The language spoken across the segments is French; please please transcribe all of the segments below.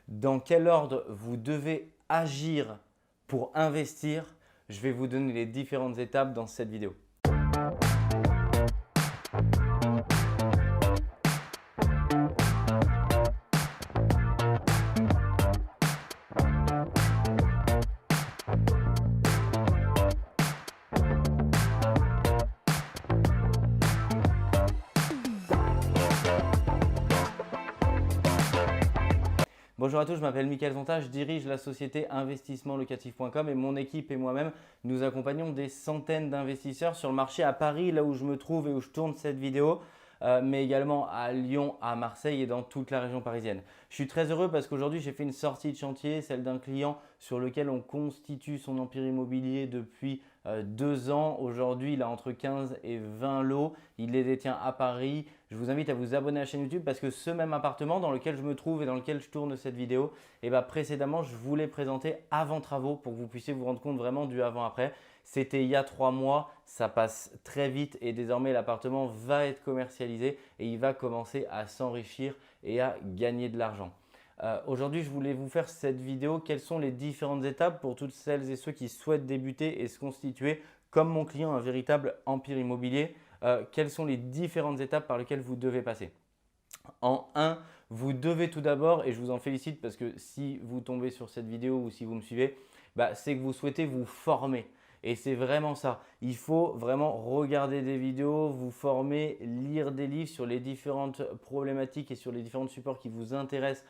Dans quel ordre vous devez agir pour investir? Je vais vous donner les différentes étapes dans cette vidéo. Bonjour à tous, je m'appelle Mickaël Zonta, je dirige la société investissementlocatif.com et mon équipe et moi-même, nous accompagnons des centaines d'investisseurs sur le marché à Paris, là où je me trouve et où je tourne cette vidéo, mais également à Lyon, à Marseille et dans toute la région parisienne. Je suis très heureux parce qu'aujourd'hui, j'ai fait une sortie de chantier, celle d'un client sur lequel on constitue son empire immobilier depuis 2 ans. Aujourd'hui, il a entre 15 et 20 lots. Il les détient à Paris. Je vous invite à vous abonner à la chaîne YouTube parce que ce même appartement dans lequel je me trouve et dans lequel je tourne cette vidéo, précédemment, je vous l'ai présenté avant travaux pour que vous puissiez vous rendre compte vraiment du avant-après. C'était il y a 3 mois, ça passe très vite et désormais l'appartement va être commercialisé et il va commencer à s'enrichir et à gagner de l'argent. Aujourd'hui, je voulais vous faire cette vidéo. Quelles sont les différentes étapes pour toutes celles et ceux qui souhaitent débuter et se constituer comme mon client un véritable empire immobilier? Quelles sont les différentes étapes par lesquelles vous devez passer? En 1, vous devez tout d'abord, et je vous en félicite parce que si vous tombez sur cette vidéo ou si vous me suivez, c'est que vous souhaitez vous former. Et c'est vraiment ça. Il faut vraiment regarder des vidéos, vous former, lire des livres sur les différentes problématiques et sur les différents supports qui vous intéressent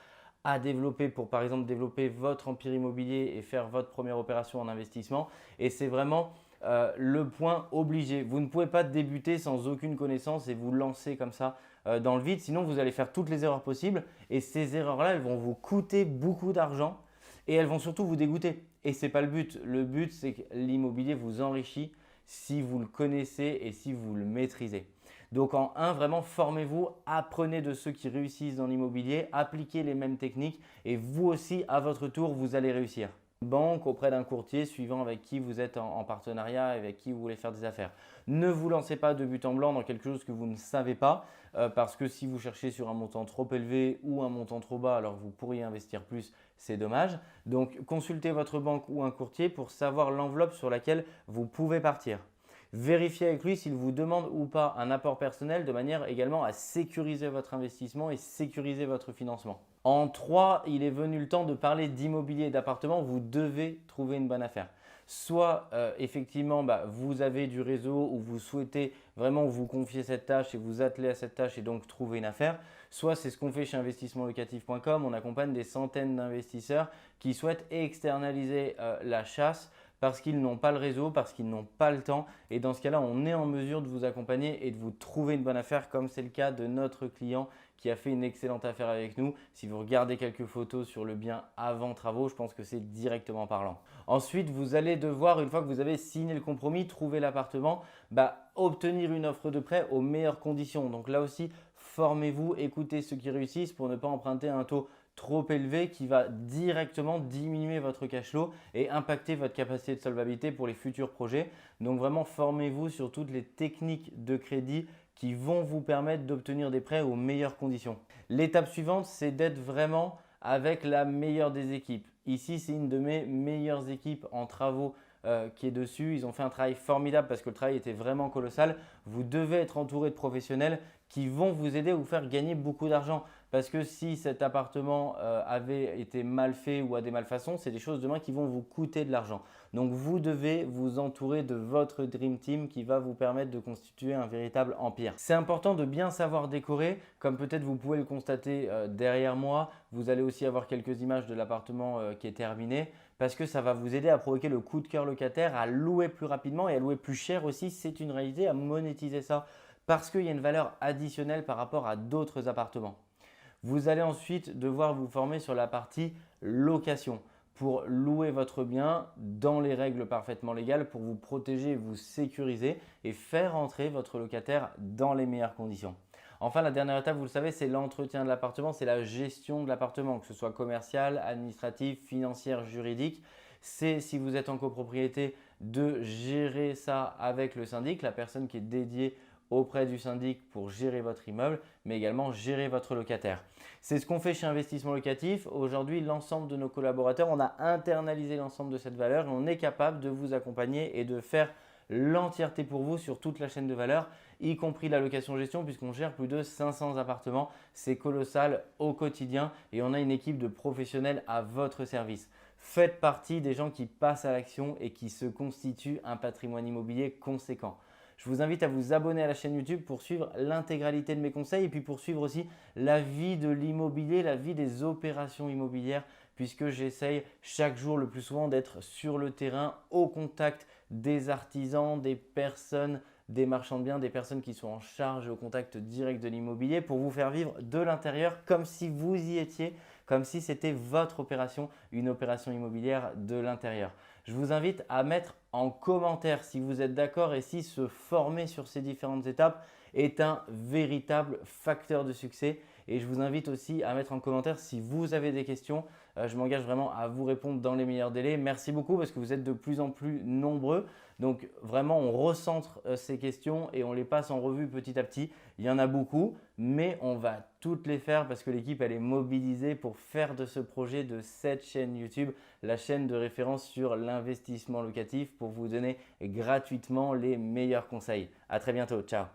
à développer pour par exemple développer votre empire immobilier et faire votre première opération en investissement. Et c'est vraiment le point obligé. Vous ne pouvez pas débuter sans aucune connaissance et vous lancer comme ça dans le vide. Sinon, vous allez faire toutes les erreurs possibles et ces erreurs-là, elles vont vous coûter beaucoup d'argent et elles vont surtout vous dégoûter. Et ce n'est pas le but. Le but, c'est que l'immobilier vous enrichit si vous le connaissez et si vous le maîtrisez. Donc en 1, vraiment formez-vous, apprenez de ceux qui réussissent dans l'immobilier, appliquez les mêmes techniques et vous aussi, à votre tour, vous allez réussir. Banque auprès d'un courtier suivant avec qui vous êtes en partenariat et avec qui vous voulez faire des affaires. Ne vous lancez pas de but en blanc dans quelque chose que vous ne savez pas parce que si vous cherchez sur un montant trop élevé ou un montant trop bas alors que vous pourriez investir plus, c'est dommage. Donc consultez votre banque ou un courtier pour savoir l'enveloppe sur laquelle vous pouvez partir. Vérifiez avec lui s'il vous demande ou pas un apport personnel de manière également à sécuriser votre investissement et sécuriser votre financement. En 3, il est venu le temps de parler d'immobilier et d'appartement. Vous devez trouver une bonne affaire. Soit effectivement, vous avez du réseau ou vous souhaitez vraiment vous confier cette tâche et vous atteler à cette tâche et donc trouver une affaire. Soit c'est ce qu'on fait chez investissementlocatif.com. On accompagne des centaines d'investisseurs qui souhaitent externaliser la chasse parce qu'ils n'ont pas le réseau, parce qu'ils n'ont pas le temps. Et dans ce cas-là, on est en mesure de vous accompagner et de vous trouver une bonne affaire comme c'est le cas de notre client qui a fait une excellente affaire avec nous. Si vous regardez quelques photos sur le bien avant travaux, je pense que c'est directement parlant. Ensuite, vous allez devoir, une fois que vous avez signé le compromis, trouver l'appartement, obtenir une offre de prêt aux meilleures conditions. Donc là aussi, formez-vous, écoutez ceux qui réussissent pour ne pas emprunter un taux trop élevé qui va directement diminuer votre cash flow et impacter votre capacité de solvabilité pour les futurs projets. Donc vraiment, formez-vous sur toutes les techniques de crédit qui vont vous permettre d'obtenir des prêts aux meilleures conditions. L'étape suivante, c'est d'être vraiment avec la meilleure des équipes. Ici, c'est une de mes meilleures équipes en travaux qui est dessus. Ils ont fait un travail formidable parce que le travail était vraiment colossal. Vous devez être entouré de professionnels qui vont vous aider à vous faire gagner beaucoup d'argent. Parce que si cet appartement avait été mal fait ou à des malfaçons, c'est des choses demain qui vont vous coûter de l'argent. Donc vous devez vous entourer de votre Dream Team qui va vous permettre de constituer un véritable empire. C'est important de bien savoir décorer, comme peut-être vous pouvez le constater derrière moi. Vous allez aussi avoir quelques images de l'appartement qui est terminé parce que ça va vous aider à provoquer le coup de cœur locataire, à louer plus rapidement et à louer plus cher aussi. C'est une réalité, à monétiser ça parce qu'il y a une valeur additionnelle par rapport à d'autres appartements. Vous allez ensuite devoir vous former sur la partie location pour louer votre bien dans les règles parfaitement légales pour vous protéger, vous sécuriser et faire entrer votre locataire dans les meilleures conditions. Enfin, la dernière étape, vous le savez, c'est l'entretien de l'appartement, c'est la gestion de l'appartement, que ce soit commercial, administratif, financière, juridique. C'est si vous êtes en copropriété de gérer ça avec le syndic, la personne qui est dédiée auprès du syndic pour gérer votre immeuble, mais également gérer votre locataire. C'est ce qu'on fait chez Investissement Locatif. Aujourd'hui, l'ensemble de nos collaborateurs, on a internalisé l'ensemble de cette valeur et on est capable de vous accompagner et de faire l'entièreté pour vous sur toute la chaîne de valeur, y compris la location-gestion, puisqu'on gère plus de 500 appartements. C'est colossal au quotidien et on a une équipe de professionnels à votre service. Faites partie des gens qui passent à l'action et qui se constituent un patrimoine immobilier conséquent. Je vous invite à vous abonner à la chaîne YouTube pour suivre l'intégralité de mes conseils et puis pour suivre aussi la vie de l'immobilier, la vie des opérations immobilières, puisque j'essaye chaque jour le plus souvent d'être sur le terrain, au contact des artisans, des personnes, des marchands de biens, des personnes qui sont en charge au contact direct de l'immobilier pour vous faire vivre de l'intérieur comme si vous y étiez, comme si c'était votre opération, une opération immobilière de l'intérieur. Je vous invite à mettre en commentaire si vous êtes d'accord et si se former sur ces différentes étapes est un véritable facteur de succès. Et je vous invite aussi à mettre en commentaire si vous avez des questions. Je m'engage vraiment à vous répondre dans les meilleurs délais. Merci beaucoup parce que vous êtes de plus en plus nombreux. Donc vraiment, on recentre ces questions et on les passe en revue petit à petit. Il y en a beaucoup, mais on va toutes les faire parce que l'équipe elle est mobilisée pour faire de ce projet, de cette chaîne YouTube, la chaîne de référence sur l'investissement locatif pour vous donner gratuitement les meilleurs conseils. À très bientôt. Ciao.